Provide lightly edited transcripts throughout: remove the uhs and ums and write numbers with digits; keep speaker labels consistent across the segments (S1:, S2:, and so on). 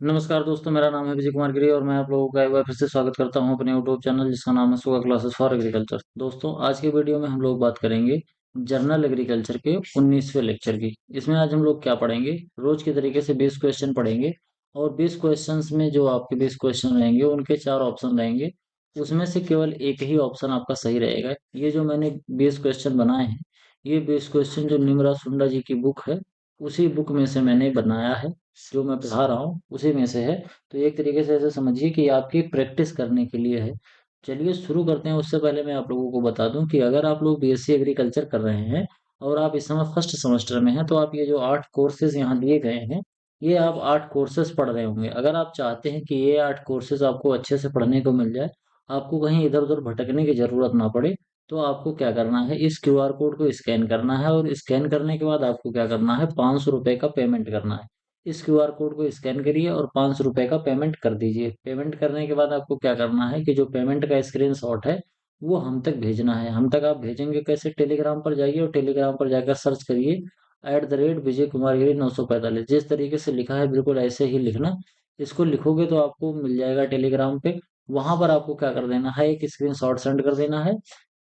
S1: नमस्कार दोस्तों, मेरा नाम है विजय कुमार गिरी और मैं आप लोगों का एक बार फिर से स्वागत करता हूं अपने यूट्यूब चैनल जिसका नाम है सुगा क्लासेस फॉर एग्रीकल्चर। दोस्तों, आज के वीडियो में हम लोग बात करेंगे जर्नल एग्रीकल्चर के 19वें लेक्चर की। इसमें आज हम लोग क्या पढ़ेंगे, रोज के तरीके से 20 क्वेश्चन पढ़ेंगे और 20 क्वेश्चंस में जो आपके 20 क्वेश्चन रहेंगे उनके 4 ऑप्शन रहेंगे। उसमें से केवल एक ही ऑप्शन आपका सही रहेगा। ये जो मैंने 20 क्वेश्चन बनाए हैं, ये 20 क्वेश्चन जो निमरा सुंडा जी की बुक है उसी बुक में से मैंने बनाया है। जो मैं पढ़ा रहा हूँ उसी में से है। तो एक तरीके से ऐसे समझिए कि आपकी प्रैक्टिस करने के लिए है। चलिए शुरू करते हैं। उससे पहले मैं आप लोगों को बता दूं कि अगर आप लोग बीएससी एग्रीकल्चर कर रहे हैं और आप इस समय फर्स्ट सेमेस्टर में हैं, तो आप ये जो 8 कोर्सेज यहाँ दिए गए हैं, ये आप 8 कोर्सेज पढ़ रहे होंगे। अगर आप चाहते हैं कि ये 8 कोर्सेज आपको अच्छे से पढ़ने को मिल जाए, आपको कहीं इधर उधर भटकने की जरूरत ना पड़े, तो आपको क्या करना है, इस क्यूआर कोड को स्कैन करना है और स्कैन करने के बाद आपको क्या करना है, 500 रुपये का पेमेंट करना है। इस क्यूआर कोड को स्कैन करिए और 500 रुपये का पेमेंट कर दीजिए। पेमेंट करने के बाद आपको क्या करना है कि जो पेमेंट का स्क्रीनशॉट है वो हम तक भेजना है। हम तक आप भेजेंगे कैसे, टेलीग्राम पर जाइए और टेलीग्राम पर जाकर सर्च करिए @विजय कुमार गिरी 945। जिस तरीके से लिखा है बिल्कुल ऐसे ही लिखना। इसको लिखोगे तो आपको मिल जाएगा टेलीग्राम पे। वहां पर आपको क्या कर देना है, एक स्क्रीनशॉट सेंड कर देना है।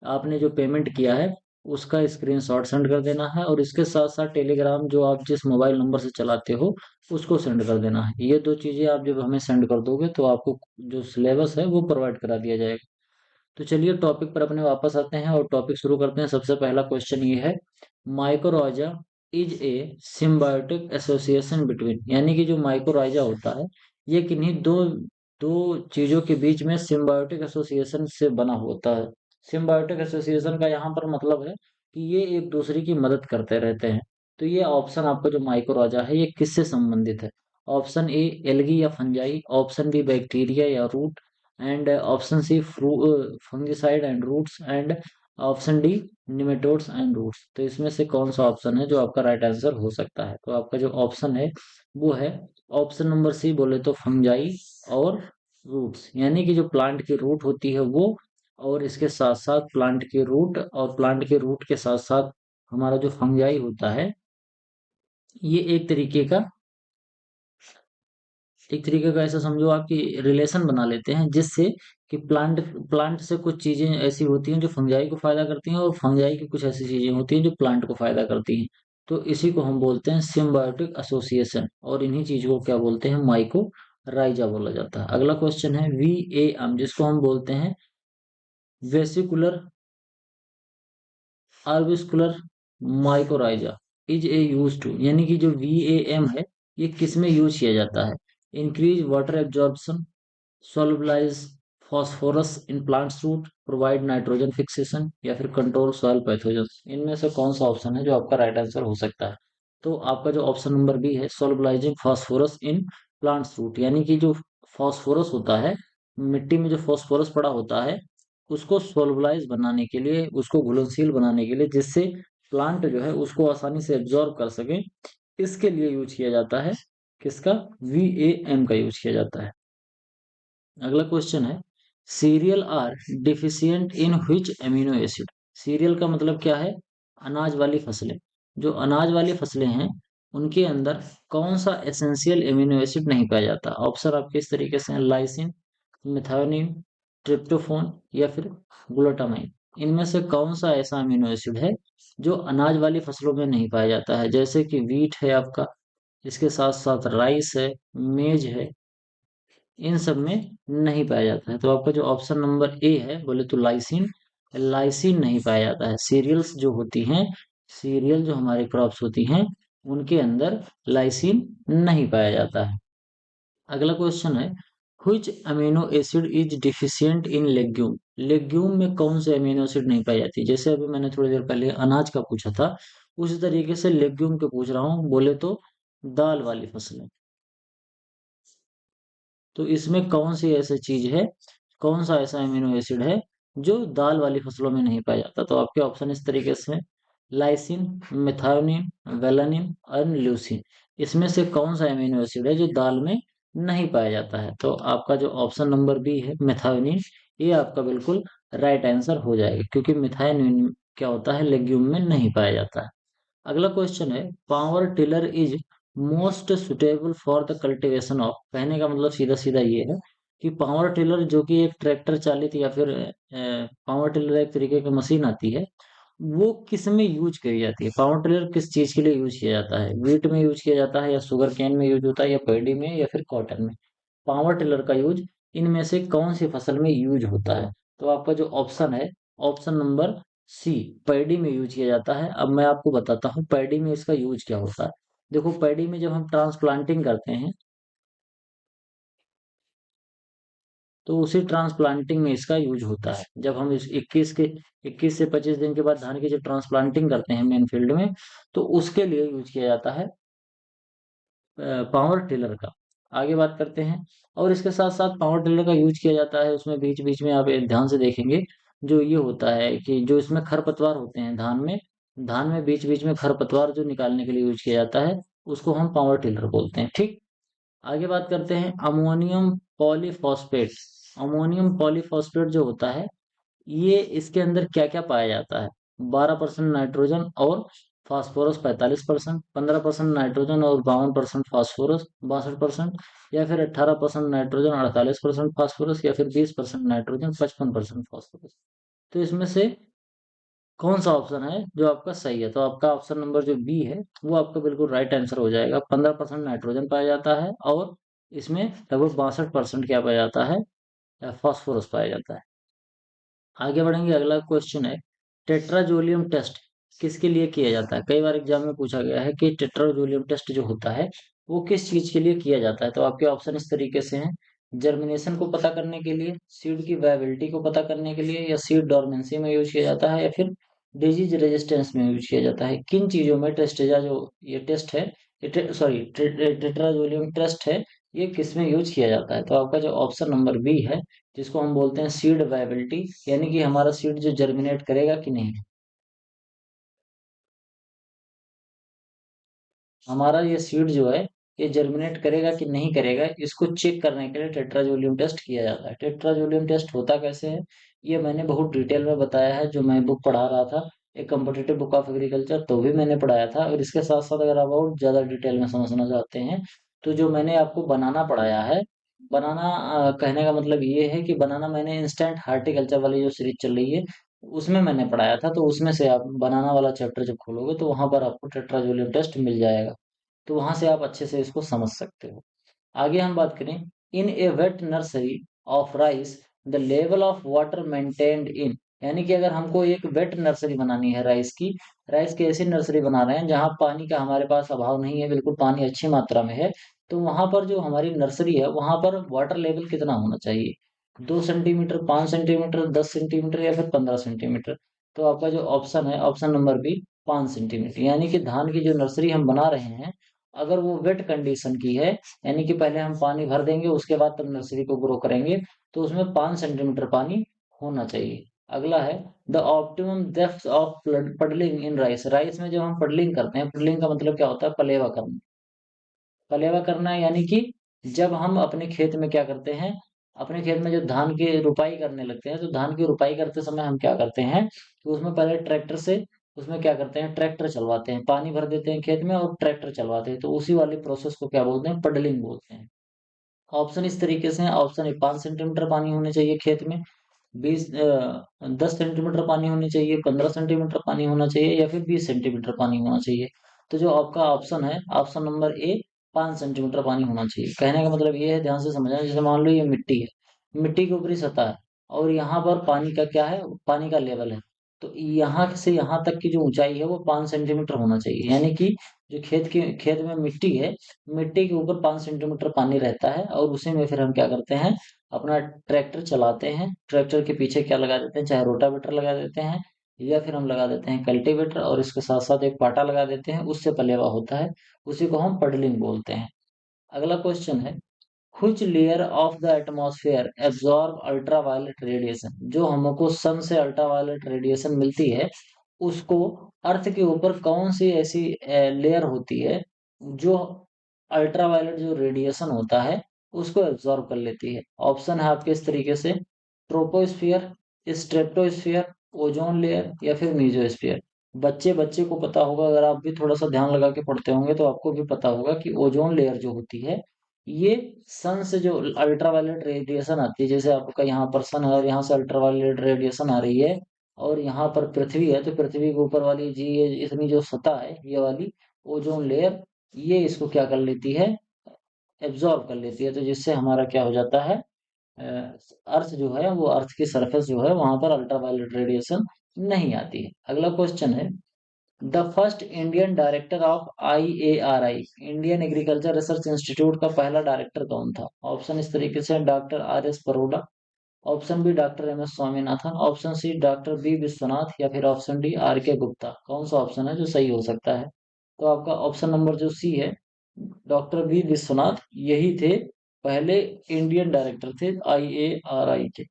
S1: आपने जो पेमेंट किया है उसका स्क्रीनशॉट सेंड कर देना है और इसके साथ साथ टेलीग्राम जो आप जिस मोबाइल नंबर से चलाते हो उसको सेंड कर देना है। ये दो चीजें आप जब हमें सेंड कर दोगे तो आपको जो सिलेबस है वो प्रोवाइड करा दिया जाएगा। तो चलिए टॉपिक पर अपने वापस आते हैं और टॉपिक शुरू करते हैं। सबसे पहला क्वेश्चन ये है, mycorrhiza is a symbiotic association between, यानी कि जो माइक्रोराइजा होता है ये किन्हीं दो दो चीजों के बीच में सिम्बायोटिक एसोसिएशन से बना होता है। सिम्बायोटिक एसोसिएशन का यहाँ पर मतलब है कि ये एक दूसरे की मदद करते रहते हैं। तो ये ऑप्शन आपका जो माइक्रोराइजा है ये किससे संबंधित है? ऑप्शन ए एल्गी या फंजाई, ऑप्शन बी बैक्टीरिया या root, and option C fungicide and roots, and option D nematodes and roots. तो इसमें से कौन सा ऑप्शन है जो आपका राइट आंसर हो सकता है? तो आपका जो ऑप्शन है वो है ऑप्शन नंबर सी, बोले तो फंजाई और रूट्स, यानी कि जो प्लांट की रूट होती है वो, और इसके साथ साथ प्लांट की रूट, और प्लांट के रूट के साथ साथ हमारा जो फंजाई होता है, ये एक तरीके का ऐसा समझो आप कि रिलेशन बना लेते हैं, जिससे कि प्लांट प्लांट से कुछ चीजें ऐसी होती हैं जो फंजाई को फायदा करती हैं और फंजाई की कुछ ऐसी चीजें होती हैं जो प्लांट को फायदा करती हैं। तो इसी को हम बोलते हैं सिम्बायोटिक एसोसिएशन और इन्हीं चीजों को क्या बोलते हैं, माइकोराइजा बोला जाता है। अगला क्वेश्चन है VAM, जिसको हम बोलते हैं vesicular arbuscular mycorrhiza, is a use to, यानी कि जो VAM है ये किस में यूज किया जाता है? Increase water absorption, solubilize phosphorus in plants root, provide nitrogen fixation, या फिर कंट्रोल सॉइल पैथोजेंस। इनमें से कौन सा ऑप्शन है जो आपका राइट आंसर हो सकता है? तो आपका जो ऑप्शन नंबर बी है, solubilising phosphorus in plants root, यानी कि जो फास्फोरस होता है, मिट्टी में जो फास्फोरस पड़ा होता है उसको सोलबलाइज बनाने के लिए, उसको घुलनशील बनाने के लिए, जिससे प्लांट जो है उसको आसानी से एब्जॉर्ब कर सके, इसके लिए यूज किया जाता है। किसका? VAM का यूज किया जाता है। अगला क्वेश्चन है, cereal are deficient in which amino acid. Cereal का मतलब क्या है? अनाज वाली फसलें। जो अनाज वाली फसलें हैं उनके अंदर कौन सा एसेंशियल एमिनो एसिड नहीं पाया जाता? ऑप्शन आपके इस तरीके से हैं, लाइसिन, मिथायोनिन, ट्रिप्टोफोन, या फिर ग्लूटामाइन। इनमें से कौन सा ऐसा अमीनो एसिड है जो अनाज वाली फसलों में नहीं पाया जाता है? जैसे कि वीट है आपका, इसके साथ साथ राइस है, मेज है, इन सब में नहीं पाया जाता है। तो आपका जो ऑप्शन नंबर ए है, बोले तो लाइसिन, लाइसिन नहीं पाया जाता है। सीरियल्स जो होती हैं, सीरियल जो हमारी क्रॉप्स होती हैं उनके अंदर लाइसिन नहीं पाया जाता है। अगला क्वेश्चन है, which amino acid is deficient in legume. Legume में कौन से अमीनो एसिड नहीं पाई जाती? जैसे अभी मैंने थोड़ी देर पहले अनाज का पूछा था, उसी तरीके से लेग्यूम के पूछ रहा हूँ, बोले तो दाल वाली फसलें। तो इसमें कौन सी ऐसी चीज है, कौन सा ऐसा अमीनो एसिड है जो दाल वाली फसलों में नहीं पाया जाता? तो आपके ऑप्शन इस तरीके से हैं, लाइसिन, मेथायोनिन, वेलानिन और ल्यूसिन। इसमें से कौन सा अमीनो एसिड है जो दाल में नहीं पाया जाता है? तो आपका जो ऑप्शन नंबर बी है, मेथायोनिन, ये आपका बिल्कुल राइट आंसर हो जाएगा, क्योंकि मिथायोनिन क्या होता है, लेग्यूम में नहीं पाया जाता है। अगला क्वेश्चन है, power tiller is most suitable for the cultivation of, कहने का मतलब सीधा सीधा ये है कि पावर टिलर जो कि एक ट्रैक्टर चालित या फिर पावर टिलर एक तरीके की मशीन आती है, वो किस में यूज करी जाती है? पावर टिलर किस चीज के लिए यूज किया जाता है? वीट में यूज किया जाता है, या शुगर केन में यूज होता है, या पैडी में, या फिर कॉटन में? पावर टिलर का यूज इनमें से कौन सी फसल में यूज होता है? तो आपका जो ऑप्शन है, ऑप्शन नंबर सी, पैडी में यूज किया जाता है। अब मैं आपको बताता हूँ पैडी में इसका यूज क्या होता है। देखो, पैडी में जब हम ट्रांसप्लांटिंग करते हैं, तो उसी ट्रांसप्लांटिंग में इसका यूज होता है। जब हम इस 21 से 25 दिन के बाद धान की जब ट्रांसप्लांटिंग करते हैं मेन फील्ड में, तो उसके लिए यूज किया जाता है पावर टिलर का। आगे बात करते हैं। और इसके साथ साथ पावर टिलर का यूज किया जाता है, उसमें बीच बीच में आप एक ध्यान से देखेंगे, जो ये होता है कि जो इसमें खरपतवार होते हैं धान में बीच बीच में खरपतवार जो निकालने के लिए यूज किया जाता है, उसको हम पावर टिलर बोलते हैं। ठीक। आगे बात करते हैं अमोनियम पॉलीफॉस्फेट। अमोनियम पॉलीफॉस्फेट जो होता है, ये इसके अंदर क्या क्या पाया जाता है? 12% नाइट्रोजन और फास्फोरस 45%, 15% नाइट्रोजन और 52% फास्फोरस 62%, या फिर 18% नाइट्रोजन 48% फास्फोरस, या फिर 20% नाइट्रोजन 55% फास्फोरस। तो इसमें से कौन सा ऑप्शन है जो आपका सही है? तो आपका ऑप्शन नंबर जो बी है, वो आपका बिल्कुल राइट आंसर हो जाएगा। 15% नाइट्रोजन पाया जाता है, और इसमें लगभग 62% क्या पाया जाता है? फास्फोरस पाया जाता है। आगे बढ़ेंगे। अगला क्वेश्चन है, टेट्राजोलियम टेस्ट किसके लिए किया जाता है? कई बार एग्जाम में पूछा गया है कि टेट्राजोलियम टेस्ट जो होता है, वो किस चीज के लिए किया जाता है? तो आपके ऑप्शन इस तरीके से हैं, जर्मिनेशन को पता करने के लिए, सीड की वायबिलिटी को पता करने के लिए, या सीड डोरमेंसी में यूज किया जाता है, या फिर डिजीज रेजिस्टेंस में यूज किया जाता है। किन चीजों में टेस्टेजा जो ये टेस्ट है, सॉरी टेट्राजोलियम टेस्ट है, ये किस में यूज किया जाता है? तो आपका जो ऑप्शन नंबर बी है, जिसको हम बोलते हैं सीड वायबिलिटी, यानी कि हमारा सीड जो जर्मिनेट करेगा कि नहीं, हमारा ये सीड जो है, ये जर्मिनेट करेगा कि नहीं करेगा, इसको चेक करने के लिए टेट्राजोलियम टेस्ट किया जाता है। टेट्राजोलियम टेस्ट होता कैसे है, ये मैंने बहुत डिटेल में बताया है, जो मैं बुक पढ़ा रहा था, एक कम्पिटिटिव बुक ऑफ एग्रीकल्चर, तो भी मैंने पढ़ाया था। और इसके साथ साथ अगर आप और ज्यादा डिटेल में समझना चाहते हैं, तो जो मैंने आपको बनाना पढ़ाया है, बनाना कहने का मतलब ये है कि बनाना मैंने इंस्टेंट हार्टिकल्चर वाली जो सीरीज चल रही है, उसमें मैंने पढ़ाया था। तो उसमें से आप बनाना वाला चैप्टर जब खोलोगे, तो वहां पर आपको टेट्राजोलियम टेस्ट मिल जाएगा। तो वहां से आप अच्छे से इसको समझ सकते हो। आगे हम बात करें, in a wet nursery of rice the level of water maintained in, यानी कि अगर हमको एक वेट नर्सरी बनानी है राइस की ऐसी नर्सरी बना रहे हैं जहां पानी का हमारे पास अभाव नहीं है, बिल्कुल पानी अच्छी मात्रा में है, तो वहां पर जो हमारी नर्सरी है, वहां पर वाटर लेवल कितना होना चाहिए? 2 सेंटीमीटर, 5 सेंटीमीटर, 10 सेंटीमीटर, या फिर 15 सेंटीमीटर? तो आपका जो ऑप्शन है, ऑप्शन नंबर बी, 5 सेंटीमीटर। यानी कि धान की जो नर्सरी हम बना रहे हैं, अगर वो वेट कंडीशन की है, यानी कि पहले हम पानी भर देंगे, उसके बाद तब नर्सरी को ग्रो करेंगे, तो उसमें 5 सेंटीमीटर पानी होना चाहिए। अगला है, the optimum depth of puddling in rice. Rice में जब हम पडलिंग करते हैं, पडलिंग का मतलब क्या होता है? पलेवा करना। पलेवा करना यानी कि जब हम अपने खेत में क्या करते हैं, अपने खेत में जब धान की रुपाई करने लगते हैं, तो धान की रुपाई करते समय हम क्या करते हैं कि उसमें पहले ट्रैक्टर से, उसमें क्या करते हैं, ट्रैक्टर चलवाते हैं, पानी भर देते हैं खेत में और ट्रैक्टर चलवाते हैं, तो उसी वाली प्रोसेस को क्या बोलते हैं? पडलिंग बोलते हैं। ऑप्शन इस तरीके से है। ऑप्शन ए, 5 सेंटीमीटर पानी होने चाहिए खेत में, 10 सेंटीमीटर पानी होनी चाहिए, 15 सेंटीमीटर पानी होना चाहिए, या फिर 20 सेंटीमीटर पानी होना चाहिए। तो जो आपका ऑप्शन है, ऑप्शन नंबर ए, 5 सेंटीमीटर पानी होना चाहिए। कहने का मतलब ये है, ध्यान से समझना, जैसे मान लो ये मिट्टी है, मिट्टी की ऊपरी सतह है, और यहाँ पर पानी का क्या है, पानी का लेवल है, तो यहाँ से यहाँ तक की जो ऊंचाई है, वो 5 सेंटीमीटर होना चाहिए। यानी कि जो खेत में मिट्टी है, मिट्टी के ऊपर 5 सेंटीमीटर पानी रहता है, और उसी में फिर हम क्या करते हैं, अपना ट्रैक्टर चलाते हैं। ट्रैक्टर के पीछे क्या लगा देते हैं, चाहे रोटावेटर लगा देते हैं, या फिर हम लगा देते हैं कल्टीवेटर, और इसके साथ साथ एक पाटा लगा देते हैं, उससे पलेवा होता है, उसी को हम पडलिंग बोलते हैं। अगला क्वेश्चन है, which layer of the atmosphere absorb ultraviolet radiation. जो हमको सन से अल्ट्रावायलेट रेडिएशन मिलती है, उसको अर्थ के ऊपर कौन सी ऐसी लेयर होती है जो अल्ट्रावायलेट जो रेडिएशन होता है, उसको एब्जॉर्ब कर लेती है? ऑप्शन है आपके इस तरीके से, ट्रोपोस्फियर, स्ट्रेटोस्फियर, ओजोन लेयर, या फिर मीजोस्फियर। बच्चे बच्चे को पता होगा, अगर आप भी थोड़ा सा ध्यान लगा के पढ़ते होंगे तो आपको भी पता होगा कि ओजोन लेयर जो होती है, ये सन से जो अल्ट्रावायलेट रेडिएशन आती है, जैसे आपका यहाँ पर सन है और यहाँ से अल्ट्रावायलेट रेडिएशन आ रही है, और यहाँ पर पृथ्वी है, तो पृथ्वी के ऊपर वाली जी ये इतनी जो सतह है, ये वाली ओजोन लेयर, ये इसको क्या कर लेती है, एब्जॉर्ब कर लेती है, तो जिससे हमारा क्या हो जाता है, अर्थ जो है वो, अर्थ की सरफेस जो है वहां पर अल्ट्रावायलेट रेडिएशन नहीं आती है। अगला क्वेश्चन है, the first Indian director of IARI, Indian agriculture research institute का पहला डायरेक्टर कौन था? ऑप्शन इस तरीके से, doctor RS Paroda, option B doctor MS Swaminathan, option C doctor B Vishwanath, या फिर ऑप्शन डी RK गुप्ता। कौन सा ऑप्शन है जो सही हो सकता है? तो आपका ऑप्शन नंबर जो सी है, डॉक्टर B विश्वनाथ, यही थे पहले इंडियन डायरेक्टर थे IARI के।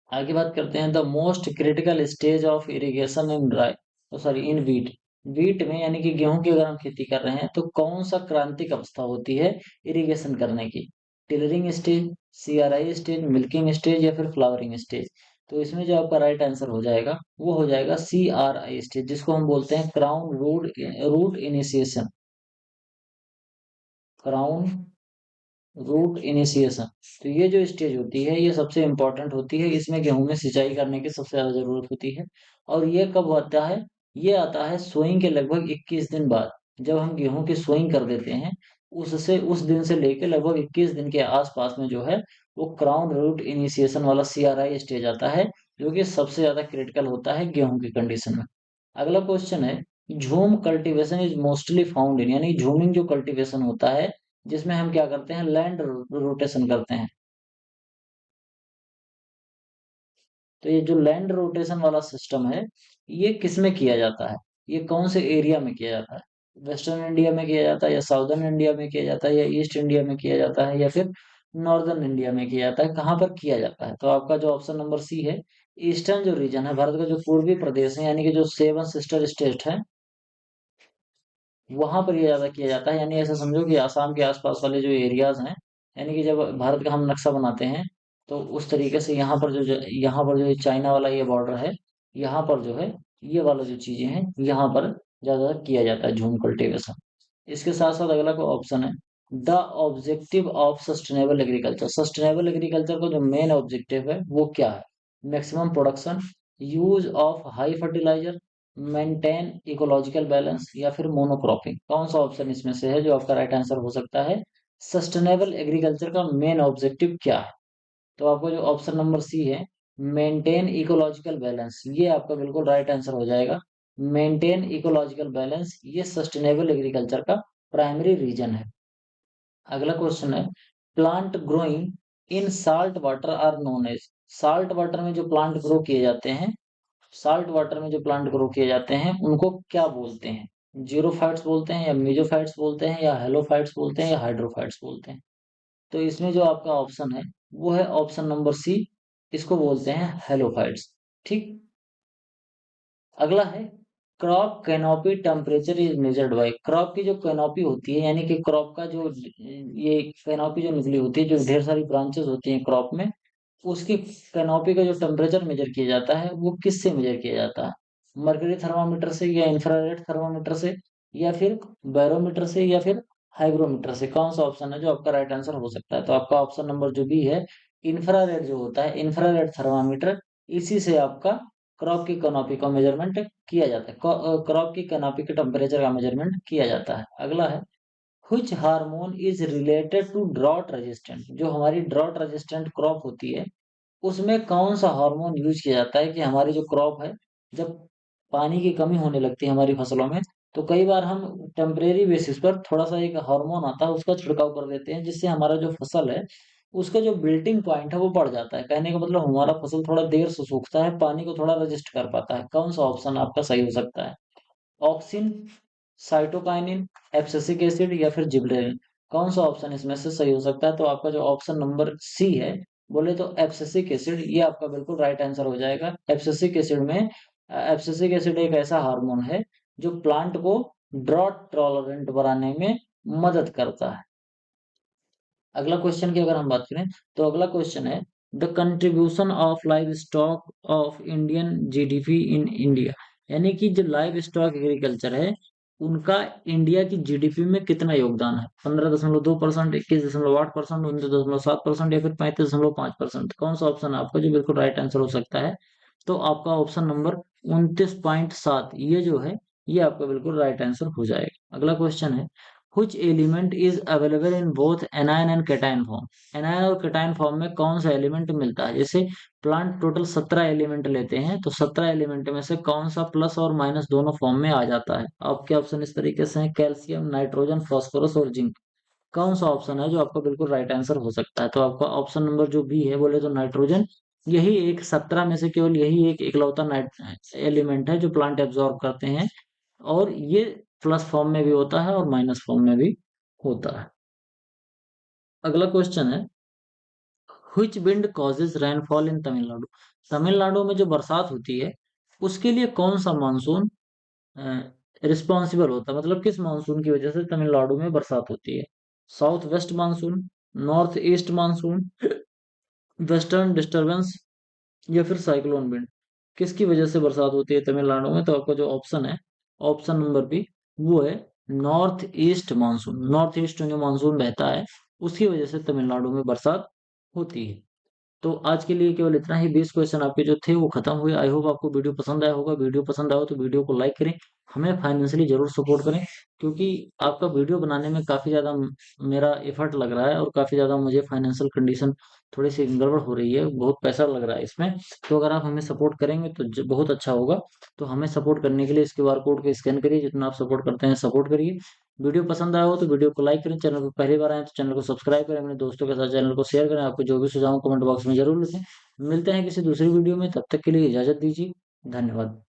S1: आगे बात करते हैं, the most critical stage of irrigation in dry, sorry in wheat, wheat में यानी कि गेहूं की अगर हम खेती कर रहे हैं तो कौन सा क्रांतिक अवस्था होती है इरिगेशन करने की? Tillering stage, CRI stage, milking stage, या फिर फ्लावरिंग स्टेज? तो इसमें जो आपका राइट आंसर हो जाएगा वो हो जाएगा CRI स्टेज, जिसको हम बोलते हैं crown root root initiation, crown root initiation. तो ये जो स्टेज होती है ये सबसे इंपॉर्टेंट होती है, इसमें गेहूं में सिंचाई करने की सबसे ज्यादा जरूरत होती है। और ये कब आता है? ये आता है सोइंग के लगभग 21 दिन बाद, जब हम गेहूं की सोइंग कर देते हैं, उससे उस दिन से लेकर लगभग 21 दिन के आसपास में जो है वो क्राउन रूट इनिशिएशन वाला CRI स्टेज आता है, जो कि सबसे ज्यादा क्रिटिकल होता है गेहूं की कंडीशन में। अगला क्वेश्चन है, झूम cultivation is mostly found in, यानी झूमिंग जो कल्टीवेशन होता है, जिसमें हम क्या करते हैं, लैंड रोटेशन करते हैं। तो ये जो लैंड रोटेशन वाला सिस्टम है, ये किस में किया जाता है? ये कौन से एरिया में किया जाता है? वेस्टर्न इंडिया में किया जाता है, या साउदर्न इंडिया में किया जाता है, या ईस्ट इंडिया में किया जाता है, या फिर नॉर्दर्न इंडिया में किया जाता है? कहाँ पर किया जाता है? तो आपका जो ऑप्शन नंबर सी है, ईस्टर्न जो रीजन है, भारत का जो पूर्वी प्रदेश है, यानी कि जो सेवन सिस्टर स्टेट है, वहां पर ये ज्यादा किया जाता है। यानी ऐसा समझो कि आसाम के आसपास वाले जो एरियाज हैं, यानी कि जब भारत का हम नक्शा बनाते हैं, तो उस तरीके से यहाँ पर जो ये चाइना वाला ये बॉर्डर है, यहाँ पर जो है ये वाला जो चीजें हैं, यहाँ पर ज्यादा किया जाता है झूम कल्टीवेशन। इसके साथ साथ अगला को ऑप्शन है, the objective of sustainable agriculture, sustainable agriculture का जो मेन ऑब्जेक्टिव है वो क्या है? Maximum production, use of high fertilizer, maintain ecological balance, या फिर मोनोक्रॉपिंग? कौन सा ऑप्शन इसमें से है जो आपका राइट आंसर हो सकता है? सस्टेनेबल एग्रीकल्चर का मेन ऑब्जेक्टिव क्या है? तो आपको जो ऑप्शन नंबर सी है, मेंटेन इकोलॉजिकल बैलेंस, ये आपका बिल्कुल राइट आंसर हो जाएगा। मेंटेन इकोलॉजिकल बैलेंस ये सस्टेनेबल एग्रीकल्चर का प्राइमरी रीजन है। अगला क्वेश्चन है, plant growing in salt water are known as, salt water में जो प्लांट ग्रो किए जाते हैं, साल्ट वाटर में जो प्लांट ग्रो किए जाते हैं उनको क्या बोलते हैं? जीरोफाइट्स बोलते हैं, या मीजोफाइट्स बोलते हैं, या हेलोफाइट्स बोलते हैं, या हाइड्रोफाइट्स बोलते हैं? तो इसमें जो आपका ऑप्शन है वो है ऑप्शन नंबर सी, इसको बोलते हैं हेलोफाइट्स। ठीक। अगला है, crop canopy temperature is measured by, crop की जो कैनोपी होती है, यानी कि क्रॉप का जो ये कैनोपी जो निकली होती है, जो ढेर सारी ब्रांचेस होती हैं क्रॉप में, उसकी कैनोपी का जो टेम्परेचर मेजर किया जाता है वो किससे मेजर किया जाता है? मर्करी थर्मामीटर से, या इंफ्रारेड थर्मामीटर से, या फिर बैरोमीटर से, या फिर हाइग्रोमीटर से? कौन सा ऑप्शन है जो आपका राइट आंसर हो सकता है? तो आपका ऑप्शन नंबर जो बी है, इंफ्रारेड जो होता है, इंफ्रारेड थर्मामीटर, इसी से आपका क्रॉप की कैनोपी का मेजरमेंट किया जाता है, क्रॉप की कैनोपी के टेम्परेचर का मेजरमेंट किया जाता है। अगला है, which hormone is related to drought resistant, जो हमारी ड्रॉट रेजिस्टेंट क्रॉप होती है उसमें कौन सा हार्मोन यूज किया जाता है कि हमारी जो क्रॉप है, जब पानी की कमी होने लगती है हमारी फसलों में, तो कई बार हम टेम्परेरी बेसिस पर थोड़ा सा एक हार्मोन आता है उसका छिड़काव कर देते हैं, जिससे हमारा जो फसल है उसका जो बिल्टिंग पॉइंट है वो बढ़ जाता है। कहने का मतलब हमारा फसल थोड़ा देर से सूखता है, पानी को थोड़ा रजिस्ट कर पाता है। कौन सा ऑप्शन आपका सही हो सकता है? ऑक्सिन, साइटोकाइनिन, एब्सिसिक एसिड, या फिर जिबरेलिन? कौन सा ऑप्शन इसमें से सही हो सकता है? तो आपका जो ऑप्शन नंबर सी है, बोले तो एब्सिसिक एसिड, ये आपका बिल्कुल राइट आंसर हो जाएगा। एब्सिसिक एसिड में, एब्सिसिक एसिड एक ऐसा हार्मोन है जो प्लांट को ड्रॉट टॉलरेंट बनाने में मदद करता है। अगला क्वेश्चन की अगर हम बात करें, तो अगला क्वेश्चन है, the contribution of live stock of Indian GDP in India, यानी कि जो लाइव स्टॉक एग्रीकल्चर है, उनका इंडिया की जीडीपी में कितना योगदान है? 15.2%, 21.8%, 19.7% या फिर 35.5%? कौन सा ऑप्शन है आपका जो बिल्कुल राइट आंसर हो सकता है? तो आपका ऑप्शन नंबर 29.7 ये जो है, ये आपका बिल्कुल राइट आंसर हो जाएगा। अगला क्वेश्चन है, which element is available in both anion and cation form? Anion और कैटायन फॉर्म में कौन सा एलिमेंट मिलता है? जैसे प्लांट टोटल 17 एलिमेंट लेते हैं, तो 17 एलिमेंट में से कौन सा प्लस और माइनस दोनों फॉर्म में आ जाता है? आपके ऑप्शन इस तरीके से हैं, कैल्शियम, नाइट्रोजन, फास्फोरस और जिंक। कौन सा ऑप्शन है जो आपका बिल्कुल राइट आंसर हो सकता है? तो आपका ऑप्शन नंबर जो बी है, बोले तो नाइट्रोजन। यही एक 17 में से केवल यही एक इकलौता नाइट एलिमेंट है जो प्लांट एब्जॉर्ब करते हैं, और ये प्लस फॉर्म में भी होता है और माइनस फॉर्म में भी होता है। अगला क्वेश्चन है, which wind causes rainfall in Tamil Nadu? Tamil Nadu में जो बरसात होती है, उसके लिए कौन सा मानसून रिस्पॉन्सिबल होता है? मतलब किस मानसून की वजह से तमिलनाडु में बरसात होती है? South west monsoon, north east monsoon, western disturbance या फिर साइक्लोन विंड? किसकी वजह से बरसात होती है तमिलनाडु में? तो आपका जो ऑप्शन है, ऑप्शन नंबर बी, वो है north east monsoon. North east में जो मानसून बहता है, उसकी वजह से तमिलनाडु में बरसात होती है। तो आज के लिए केवल इतना ही। 20 क्वेश्चन आपके जो थे वो खत्म हुए। आई होप आपको वीडियो पसंद आया होगा। वीडियो पसंद आया हो तो वीडियो को लाइक करें, हमें फाइनेंशियली जरूर सपोर्ट करें, क्योंकि आपका वीडियो बनाने में काफ़ी ज़्यादा मेरा एफर्ट लग रहा है और काफ़ी ज़्यादा मुझे फाइनेंशियल कंडीशन थोड़ी सी गड़बड़ हो रही है, बहुत पैसा लग रहा है इसमें। तो अगर आप हमें सपोर्ट करेंगे तो बहुत अच्छा होगा। तो हमें सपोर्ट करने के लिए इस क्यूआर कोड को स्कैन करिए, जितना आप सपोर्ट करते हैं सपोर्ट करिए। वीडियो पसंद आया हो तो वीडियो को लाइक करें, चैनल पर पहली बार आए तो चैनल को सब्सक्राइब करें, अपने दोस्तों के साथ चैनल को शेयर करें। आपको जो भी सुझाव कमेंट बॉक्स में जरूर लिखें। मिलते हैं किसी दूसरी वीडियो में, तब तक के लिए इजाजत दीजिए। धन्यवाद।